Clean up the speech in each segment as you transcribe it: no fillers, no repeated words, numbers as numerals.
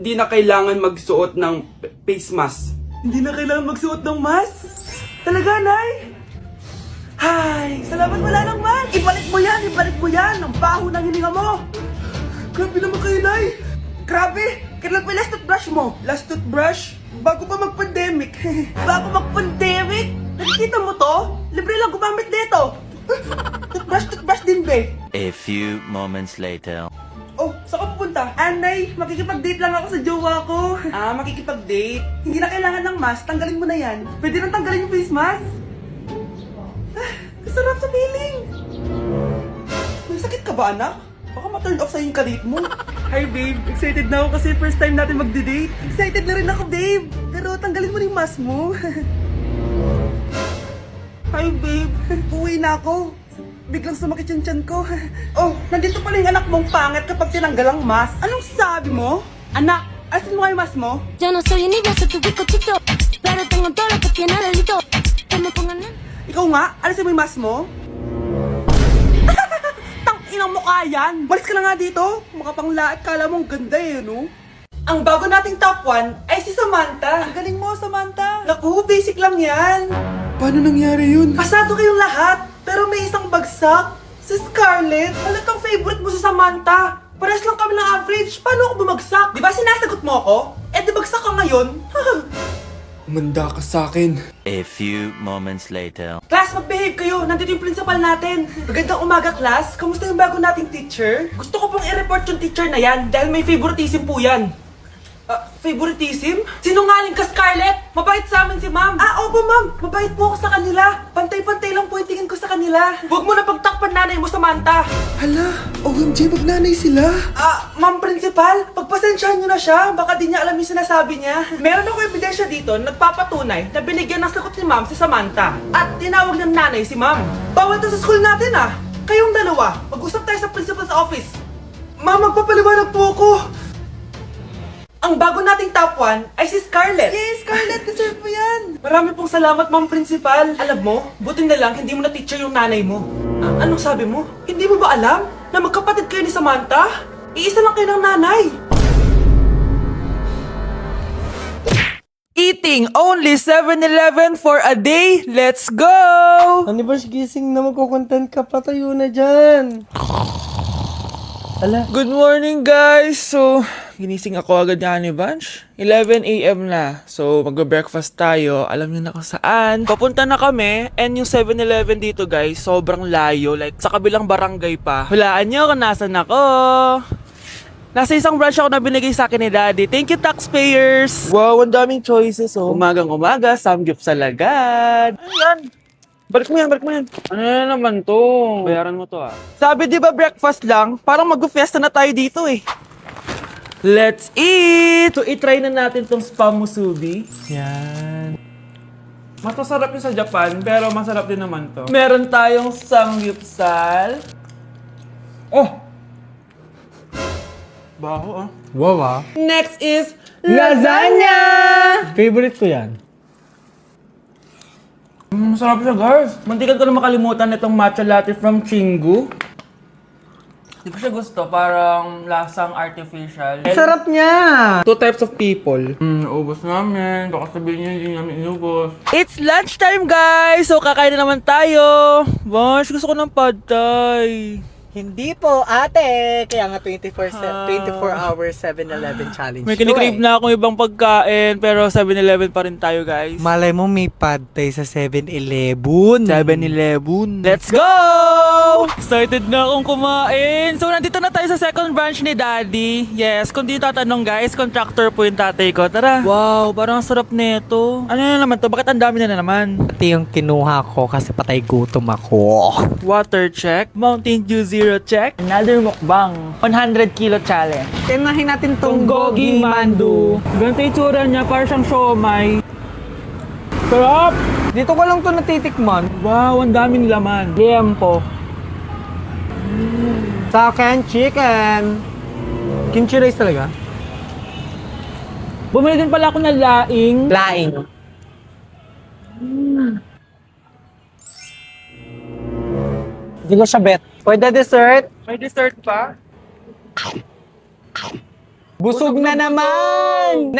Hindi na kailangan magsuot ng face mask. Hindi na kailangan magsuot ng mask? Talaga, Nay? Hay, salamat wala lang man. Ibalik mo yan, ibalik mo yan. Ang baho ng hininga mo. Grabe naman kayo, Nay. Grabe. Kailan pa yung last toothbrush mo? Last toothbrush? Bago pa mag-pandemic. Bago mag-pandemic? Nakikita mo to? Libre lang gumamit dito. Toothbrush din, be. A few moments later. Oh, saan ka pupunta? Anay, makikipag-date lang ako sa jowa ko. Ah, makikipag-date? Hindi na kailangan ng mask, tanggalin mo na yan. Pwede nang tanggalin yung face mask. Ah, kasarap sa feeling. May sakit ka ba, anak? Baka ma-turn off sa'yo yung kadate mo. Hi, babe. Excited na ako kasi first time natin magde-date. Excited na rin ako, babe. Pero tanggalin mo na yung mask mo. Hi, babe. Uwi na ako. Biglang sumakit yung tiyan ko. Oh, nandito pala yung anak mong pangit kapag tinanggal ang mask. Anong sabi mo? Anak, asin mo nga yung mask mo? Yo no soy niña, soy tu bizcochito, pero tengo todo lo que tiene delito. Que me pongan en... Ikaw nga, alisin mo yung mask mo? Tang-inang mukha yan! Malis ka na nga dito! Makapanglaat, kala mong ganda eh, no? Ang bago nating top 1 ay si Samantha. Ang galing mo, Samantha. Naku, basic lang yan. Paano nangyari yun? Pasado kayong lahat, pero may isang bagsak. Si Scarlett, halatang favorite mo si Samantha. Parehas lang kami ng average. Paano ako bumagsak? Di ba sinasagot mo ako? Eh, di bagsak ka ngayon? Umanda ka sa akin. A few moments later. Class, mag-behave kayo. Nandito yung principal natin. Magandang umaga, class. Kamusta yung bago nating teacher? Gusto ko pong i-report yung teacher na yan dahil may favoritism po yan. Favoritism? Sinungaling ka, Scarlett! Mabait sa amin si ma'am. Opo, ma'am. Mabait po ako sa kanila. Pantay-pantay lang po yung tingin ko sa kanila. Huwag mo na pagtakpan nanay mo, Samantha. Hala, OMG, magnanay sila. Ma'am principal, pagpasensyahan niyo na siya. Baka di niya alam yung sinasabi niya. Meron ako ebidensya dito na nagpapatunay na binigyan ng sagot ni ma'am si Samantha. At tinawag ng nanay si ma'am. Bawal to sa school natin Kayong dalawa, mag-usap tayo sa principal's office. Ma'am, magpapaliwanag po ako. Ang bago nating top 1 ay si Scarlett. Yes, Scarlett, deserve mo yan. Marami pong salamat, ma'am principal. Alam mo, buti na lang hindi mo na teacher yung nanay mo. Anong sabi mo? Hindi mo ba alam na magkapatid kayo ni Samantha? Iisa lang kayo ng nanay. Eating only 7-Eleven for a day. Let's go! Ano ba, gising na magkukontent ka, patayo na dyan. Ala, Good morning, guys! So, ginising ako agad ni Bunch. 11 a.m. na. So, magbe-breakfast tayo. Alam niyo na kung saan. Papunta na kami. And yung 7-Eleven dito, guys, sobrang layo. Like, sa kabilang barangay pa. Hulaan niyo kung nasan ako. Nasa isang branch ako na binigay sa akin ni Daddy. Thank you, taxpayers! Wow, ang daming choices, oh. Umagang-umaga, samgyup sa lagad. Ayan. Balik mo yan, balik mo yan. Ano na naman to? Bayaran mo to Sabi di ba breakfast lang? Parang mag-fiesta na tayo dito eh. Let's eat! So, itry na natin tong spam musubi. Yan. Mas masarap yun sa Japan, pero masarap din naman to. Meron tayong samgyeopsal. Oh! Baho wow Next is lasagna! Favorite ko yan. Masarap siya, guys. Mantikan ko na makalimutan itong matcha latte from Chingu. Di ko siya gusto, parang lasang artificial. Sarap niya! Two types of people. Ubus namin. Baka sabihin niya hindi namin inubos. It's lunchtime, guys! So, kakain na naman tayo. Bosh, gusto ko ng pad thai. Hindi po, ate. Kaya nga 24 hours 7-Eleven challenge. May kinikrave na akong ibang pagkain, pero 7-Eleven pa rin tayo, guys. Malay mo may pad thai sa 7-Eleven. 7-Eleven. Let's go! Excited na akong kumain. So, nandito na tayo sa second branch ni Daddy. Yes, kung di tatanong guys, contractor po yung tatay ko. Tara. Wow, parang sarap nito. Ano na naman to? Bakit ang dami na naman? Ito yung kinuha ko kasi patay gutom ako. Water check. Mountain Dew Zero check. Another mukbang. 100 kilo challenge. Tinahin natin tong Gogi Mandu. Ganito yung tsura niya, parang siyang siomay. Sarap! Dito ko lang to natitikman. Wow, ang daming laman. Liempo. Sa akin, chicken. Kimchi rice talaga? Bumili din pala ako ng laing. Laing. Hindi ko siya bet. Pwede dessert? May dessert pa? Busog na naman!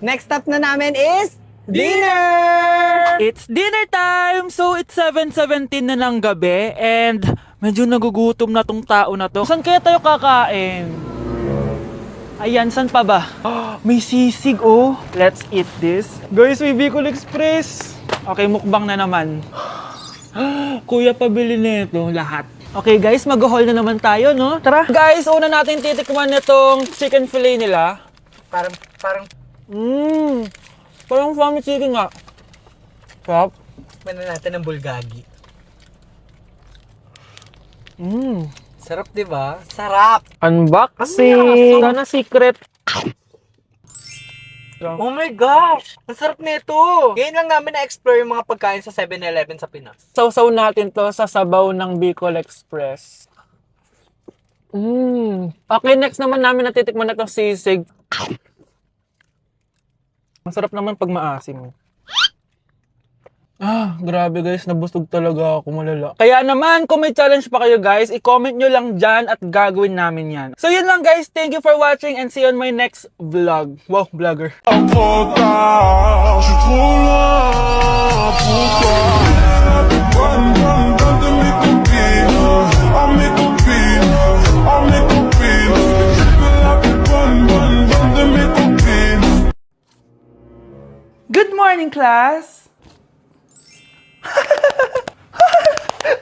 Next stop na namin is dinner! It's dinner time! So, it's 7:17 na ng gabi and medyo nagugutom na tong tao na to. Saan kaya tayo kakain? Ayan, saan pa ba? May sisig, oh. Let's eat this. Guys, may Bicol Express. Okay, mukbang na naman. Kuya, pabili nito lahat. Okay guys, mag-haul na naman tayo, no? Tara! Guys, una natin titikman nitong chicken fillet nila. Parang, Parang family chicken nga. Sarap. mana natin ng bulgagi. Sarap, di ba? Sarap! Unboxing! Sana secret. Oh my gosh! Ang sarap nito! Ngayon lang namin na-explore yung mga pagkain sa 7-Eleven sa Pinas. Sausaw natin to sa sabaw ng Bicol Express. Okay, next naman namin natitikman na itong sisig. Masarap naman pag maasim. Grabe guys, nabusog talaga ako, malala. Kaya naman, kung may challenge pa kayo guys, i-comment nyo lang dyan at gagawin namin yan. So yun lang guys, thank you for watching and see you on my next vlog. Wow, vlogger. Trop tard, je suis trop loin. Pourquoi? Bonne de mes copines. Oh mes copines. Oh mes copines. Je veux la plus bonne de mes copines. Good morning, class!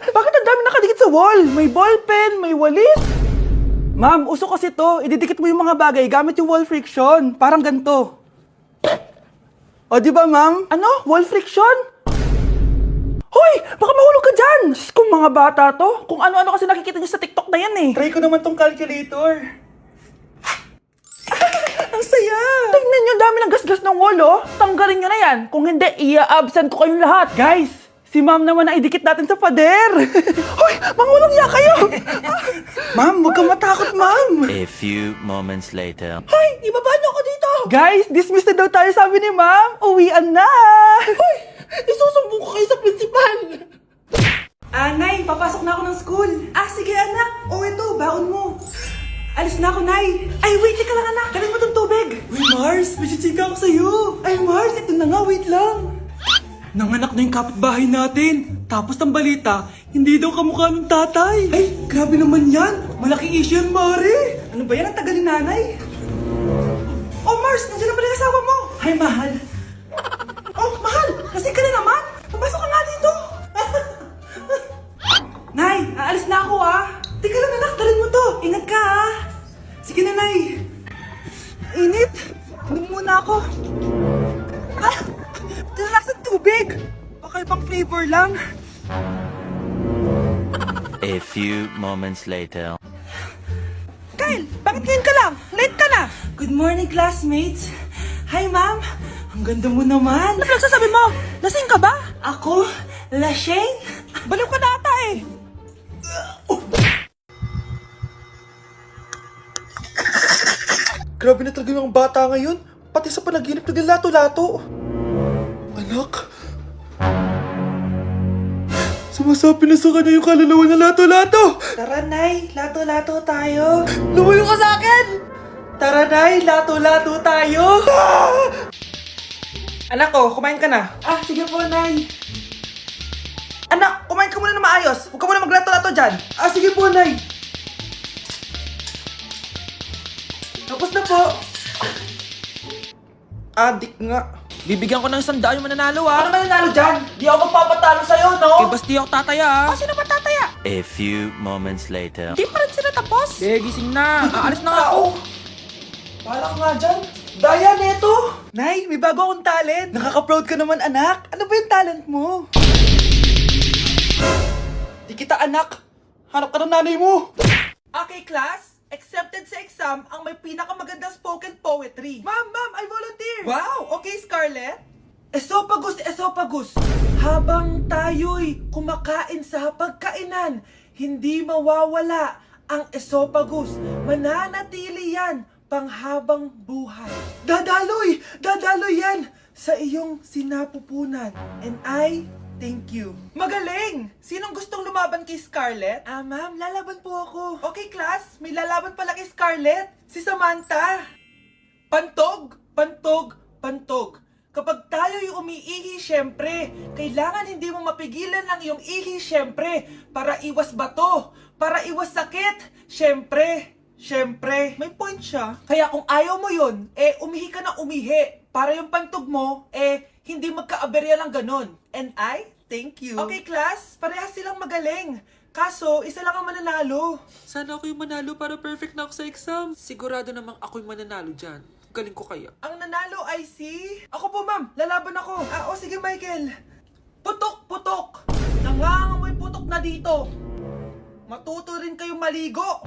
Bakit ang dami nakadikit sa wall? May ballpen, may walis. Ma'am, uso kasi to. Ididikit mo yung mga bagay gamit yung wall friction. Parang ganito. O, di ba, ma'am? Ano? Wall friction? Hoy! Baka mahulog ka dyan! Sus, kung mga bata to. Kung ano-ano kasi nakikita niyo sa TikTok na yan eh. Try ko naman tong calculator. Ang saya! Tingnan niyo, dami ng gasgas ng wall, oh. Tanggalin niyo na yan. Kung hindi, i-absent ko kayong lahat. Guys, si ma'am naman na idikit natin sa pader. Hoy! Mangulong niya kayo! Ma'am, huwag kang matakot, ma'am. A few moments later. Hoy! Ibaba niyo ako dito! Guys, dismiss na daw tayo, sabi ni ma'am. Uwian na! Hoy! Isusumbong ko kayo sa principal! Nay, papasok na ako ng school. Sige anak. Ito, baon mo. Alis na ako, Nay. Ay, wait, teka lang anak. Kanin mo tong tubig. Uy, Mars, may chichika ako sa'yo. Ay, Mars, ito na nga, wait lang. Nanganak na yung kapitbahay natin. Tapos ng balita, hindi daw kamukha ng tatay. Ay, grabe naman yan. Malaking issue yan, Mari. Ano ba yan? Ang tagal ni nanay. Oh, Mars, nandiyan na pala yung asawa mo. Hi, mahal. Oh, mahal, kasi ka na naman. Papasok ka nga dito. Nay, aalis na ako Teka lang anak, dalhin mo to. Ingat ka Sige na, Nay. Init. Inom muna ako. Tilalaksan tubig. Baka ibang flavor lang. A few moments later. Kyle, bakit ngayon ka lang? Late ka na. Good morning, classmates. Hi, ma'am. Ang ganda mo naman. Ano nagsasabi mo? Lasing ka ba? Ako? Lasing? Baliw ka na ata eh. Grabe na talaga yung bata ngayon. Pati sa panaginip naglato-lato. Anak. Sumasabi na sa kanya yung kaluluwa na lato-lato. Tara, Nay. Lato-lato tayo. Lumayo ka sa akin. Tara, Nay. Lato-lato tayo. Anak ko, kumain ka na. Sige po, Nay. Anak, kumain ka muna na maayos. Huwag ka muna maglato-lato dyan. Sige po, Nay. Tapos na po. Adik nga. Bibigyan ko ng 100 yung mananalo Ano mananalo dyan? Di ako magpapatalo sa'yo, no? basti ako tataya Sino ba tataya? A few moments later. Di pa rin sila tapos. gising na. Aalis na nga ako. Parang nga dyan. Daya neto. Nay, may bago akong talent. Nakaka-proud ka naman, anak. Ano ba yung talent mo? Di kita anak. Hanap ka ng nanay mo. Okay, class. Accepted sa exam ang may pinakamagandang spoken poetry. Ma'am, I volunteer. Wow, okay, Scarlett. Esophagus. Habang tayo'y kumakain sa pagkainan, hindi mawawala ang esophagus. Mananatili yan panghabang buhay. Dadaloy yan sa iyong sinapupunan. And I Thank you. Magaling! Sinong gustong lumaban kay Scarlett? Ma'am, lalaban po ako. Okay, class. May lalaban pala kay Scarlett. Si Samantha. Pantog, pantog, pantog. Kapag tayo'y umiihi, syempre, kailangan hindi mo mapigilan ang iyong ihi, syempre, para iwas bato, para iwas sakit, syempre. Syempre, may point siya. Kaya kung ayaw mo yun, umihi ka na umihi. Para yung pantog mo, hindi magka-aberya lang ganun. And I thank you. Okay, class, parehas silang magaling. Kaso, isa lang ang mananalo. Sana ako yung manalo para perfect na ako sa exam. Sigurado namang ako yung mananalo dyan. Galing ko kaya. Ang nanalo ay si... Ako po, ma'am. Lalaban ako. Sige, Michael. Putok, putok. Nangangamoy putok na dito. Matuto rin kayong maligo.